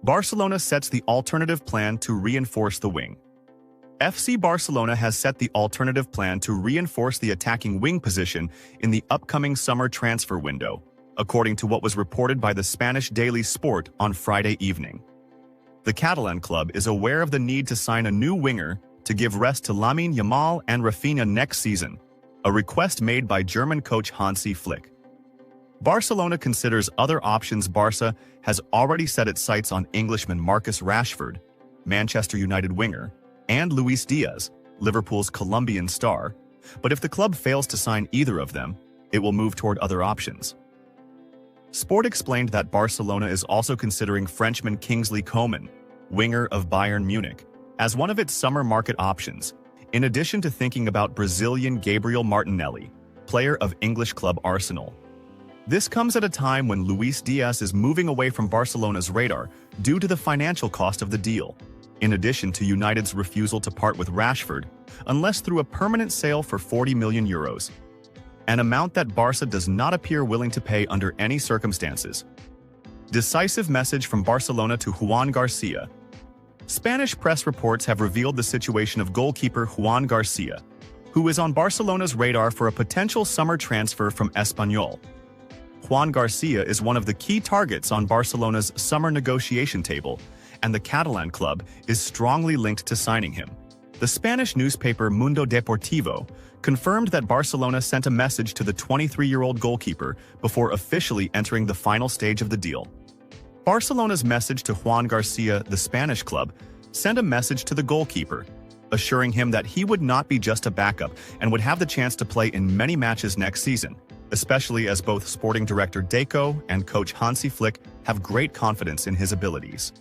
Barcelona sets the alternative plan to reinforce the wing. FC Barcelona has set the alternative plan to reinforce the attacking wing position in the upcoming summer transfer window, according to what was reported by the Spanish daily Sport on Friday evening. The Catalan club is aware of the need to sign a new winger to give rest to Lamine Yamal and Rafinha next season, a request made by German coach Hansi Flick. Barcelona considers other options. Barca has already set its sights on Englishman Marcus Rashford, Manchester United winger, and Luis Diaz, Liverpool's Colombian star, but if the club fails to sign either of them, it will move toward other options. Sport explained that Barcelona is also considering Frenchman Kingsley Coman, winger of Bayern Munich, as one of its summer market options, in addition to thinking about Brazilian Gabriel Martinelli, player of English club Arsenal. This comes at a time when Luis Diaz is moving away from Barcelona's radar due to the financial cost of the deal, in addition to United's refusal to part with Rashford, unless through a permanent sale for €40 million, an amount that Barca does not appear willing to pay under any circumstances. Decisive message from Barcelona to Juan Garcia. Spanish press reports have revealed the situation of goalkeeper Juan Garcia, who is on Barcelona's radar for a potential summer transfer from Espanyol. Juan Garcia is one of the key targets on Barcelona's summer negotiation table, and the Catalan club is strongly linked to signing him. The Spanish newspaper Mundo Deportivo confirmed that Barcelona sent a message to the 23-year-old goalkeeper before officially entering the final stage of the deal. Barcelona's message to Juan Garcia, the Spanish club, sent a message to the goalkeeper, assuring him that he would not be just a backup and would have the chance to play in many matches next season, especially as both sporting director Deco and coach Hansi Flick have great confidence in his abilities.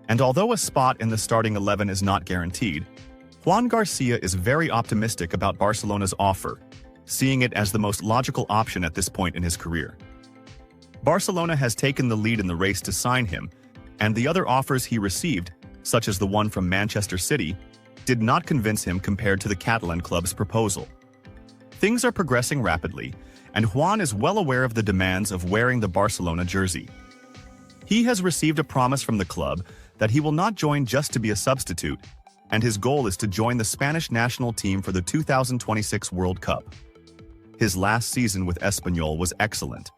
And although a spot in the starting 11 is not guaranteed, Juan Garcia is very optimistic about Barcelona's offer, seeing it as the most logical option at this point in his career. Barcelona has taken the lead in the race to sign him, and the other offers he received, such as the one from Manchester City, did not convince him compared to the Catalan club's proposal. Things are progressing rapidly, and Juan is well aware of the demands of wearing the Barcelona jersey. He has received a promise from the club that he will not join just to be a substitute, and his goal is to join the Spanish national team for the 2026 World Cup. His last season with Espanyol was excellent,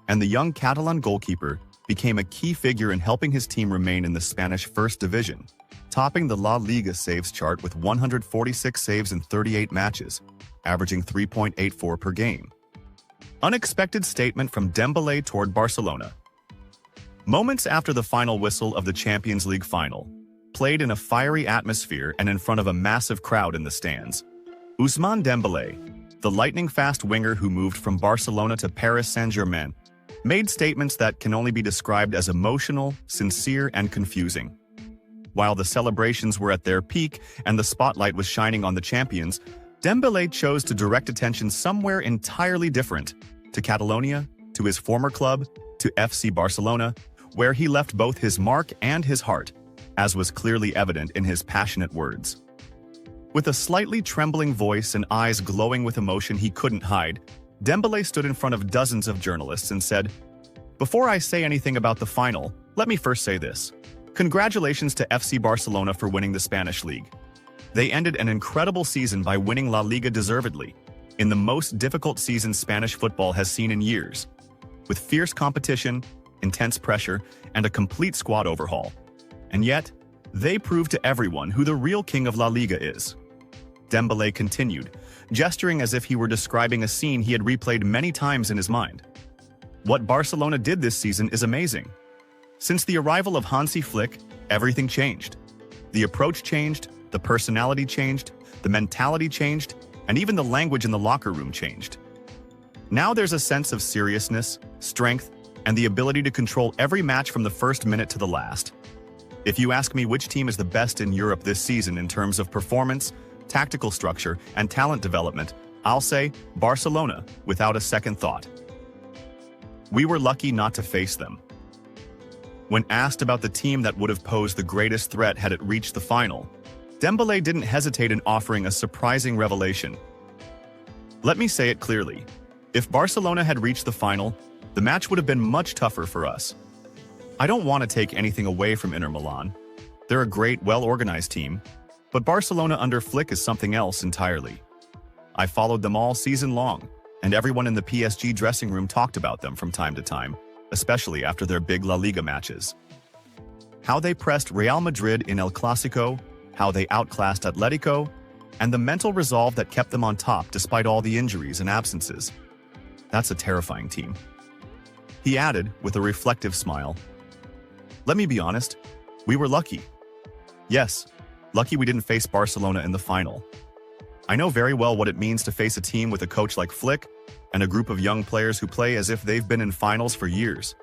and the young Catalan goalkeeper became a key figure in helping his team remain in the Spanish First Division, topping the La Liga saves chart with 146 saves in 38 matches, averaging 3.84 per game. Unexpected statement from Dembele toward Barcelona. Moments after the final whistle of the Champions League final, played in a fiery atmosphere and in front of a massive crowd in the stands, Ousmane Dembele, the lightning-fast winger who moved from Barcelona to Paris Saint-Germain, made statements that can only be described as emotional, sincere, and confusing. While the celebrations were at their peak and the spotlight was shining on the champions, Dembele chose to direct attention somewhere entirely different, to Catalonia, to his former club, to FC Barcelona, where he left both his mark and his heart, as was clearly evident in his passionate words. With a slightly trembling voice and eyes glowing with emotion he couldn't hide, Dembele stood in front of dozens of journalists and said, "Before I say anything about the final, let me first say this. Congratulations to FC Barcelona for winning the Spanish League. They ended an incredible season by winning La Liga deservedly, in the most difficult season Spanish football has seen in years, with fierce competition, intense pressure, and a complete squad overhaul. And yet, they proved to everyone who the real king of La Liga is." Dembele continued, gesturing as if he were describing a scene he had replayed many times in his mind. What Barcelona did this season is amazing. Since the arrival of Hansi Flick, everything changed. The approach changed, the personality changed, the mentality changed, and even the language in the locker room changed. Now there's a sense of seriousness, strength, and the ability to control every match from the first minute to the last. If you ask me which team is the best in Europe this season in terms of performance, tactical structure, and talent development, I'll say Barcelona, without a second thought. We were lucky not to face them. When asked about the team that would have posed the greatest threat had it reached the final, Dembele didn't hesitate in offering a surprising revelation. "Let me say it clearly. If Barcelona had reached the final, the match would have been much tougher for us. I don't want to take anything away from Inter Milan. They're a great, well-organized team, but Barcelona under Flick is something else entirely. I followed them all season long, and everyone in the PSG dressing room talked about them from time to time, especially after their big La Liga matches. How they pressed Real Madrid in El Clasico, how they outclassed Atletico, and the mental resolve that kept them on top despite all the injuries and absences. That's a terrifying team. He added, with a reflective smile, "Let me be honest, we were lucky. Yes, lucky we didn't face Barcelona in the final. I know very well what it means to face a team with a coach like Flick and a group of young players who play as if they've been in finals for years.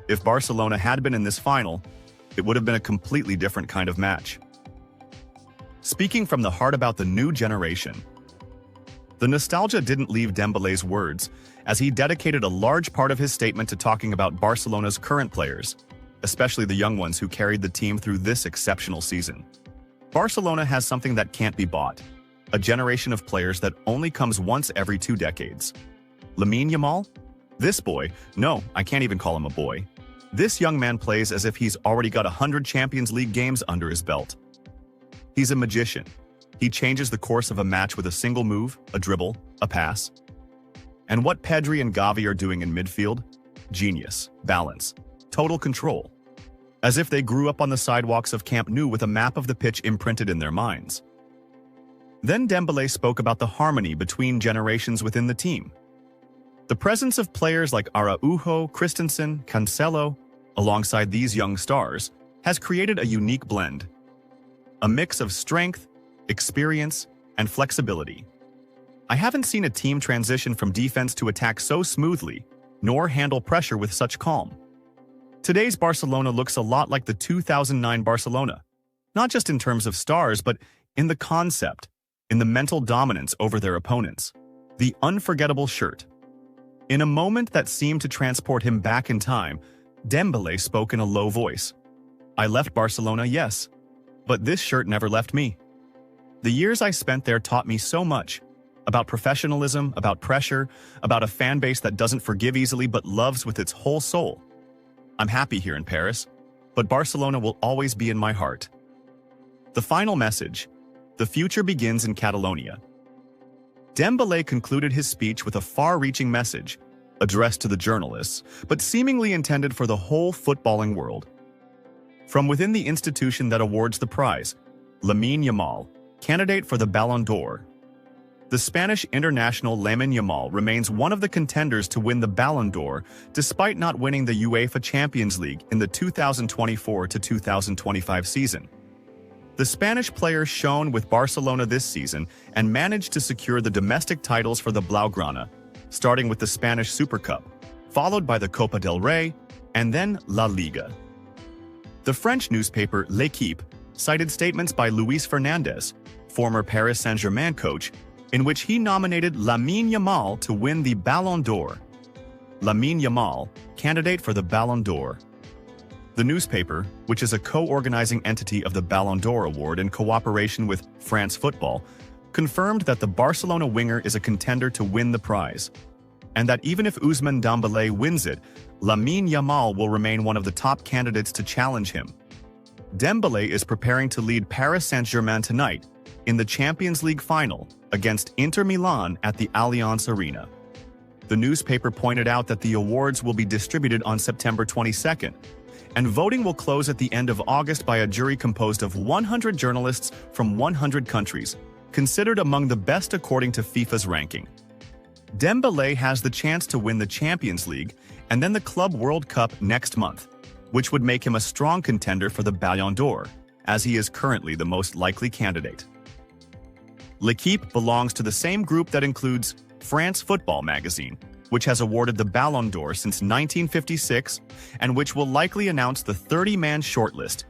If Barcelona had been in this final, it would have been a completely different kind of match." Speaking from the heart about the new generation, the nostalgia didn't leave Dembele's words, as he dedicated a large part of his statement to talking about Barcelona's current players, especially the young ones who carried the team through this exceptional season. Barcelona has something that can't be bought, a generation of players that only comes once every 2 decades. Lamine Yamal? This boy, no, I can't even call him a boy. This young man plays as if he's already got 100 Champions League games under his belt. He's a magician. He changes the course of a match with a single move, a dribble, a pass. And what Pedri and Gavi are doing in midfield? Genius, balance, total control. As if they grew up on the sidewalks of Camp Nou with a map of the pitch imprinted in their minds. Then Dembele spoke about the harmony between generations within the team. The presence of players like Araujo, Christensen, Cancelo, alongside these young stars, has created a unique blend. A mix of strength, experience, and flexibility. I haven't seen a team transition from defense to attack so smoothly, nor handle pressure with such calm. Today's Barcelona looks a lot like the 2009 Barcelona, not just in terms of stars, but in the concept, in the mental dominance over their opponents. The unforgettable shirt. In a moment that seemed to transport him back in time, Dembele spoke in a low voice. "I left Barcelona, yes, but this shirt never left me. The years I spent there taught me so much about professionalism, about pressure, about a fan base that doesn't forgive easily but loves with its whole soul. I'm happy here in Paris, but Barcelona will always be in my heart." The final message: the future begins in Catalonia. Dembele concluded his speech with a far-reaching message, addressed to the journalists, but seemingly intended for the whole footballing world. From within the institution that awards the prize, Lamine Yamal, candidate for the Ballon d'Or. The Spanish international Lamine Yamal remains one of the contenders to win the Ballon d'Or, despite not winning the UEFA Champions League in the 2024-2025 season. The Spanish player shone with Barcelona this season and managed to secure the domestic titles for the Blaugrana, starting with the Spanish Super Cup, followed by the Copa del Rey, and then La Liga. The French newspaper L'Équipe cited statements by Luis Fernandez, former Paris Saint-Germain coach, in which he nominated Lamine Yamal to win the Ballon d'Or. Lamine Yamal, candidate for the Ballon d'Or. The newspaper, which is a co-organizing entity of the Ballon d'Or Award in cooperation with France Football, confirmed that the Barcelona winger is a contender to win the prize, and that even if Ousmane Dembele wins it, Lamine Yamal will remain one of the top candidates to challenge him. Dembele is preparing to lead Paris Saint-Germain tonight in the Champions League final against Inter Milan at the Allianz Arena. The newspaper pointed out that the awards will be distributed on September 22nd, and voting will close at the end of August by a jury composed of 100 journalists from 100 countries, considered among the best according to FIFA's ranking. Dembele has the chance to win the Champions League and then the Club World Cup next month, which would make him a strong contender for the Ballon d'Or, as he is currently the most likely candidate. L'Équipe belongs to the same group that includes France Football magazine, which has awarded the Ballon d'Or since 1956 and which will likely announce the 30-man shortlist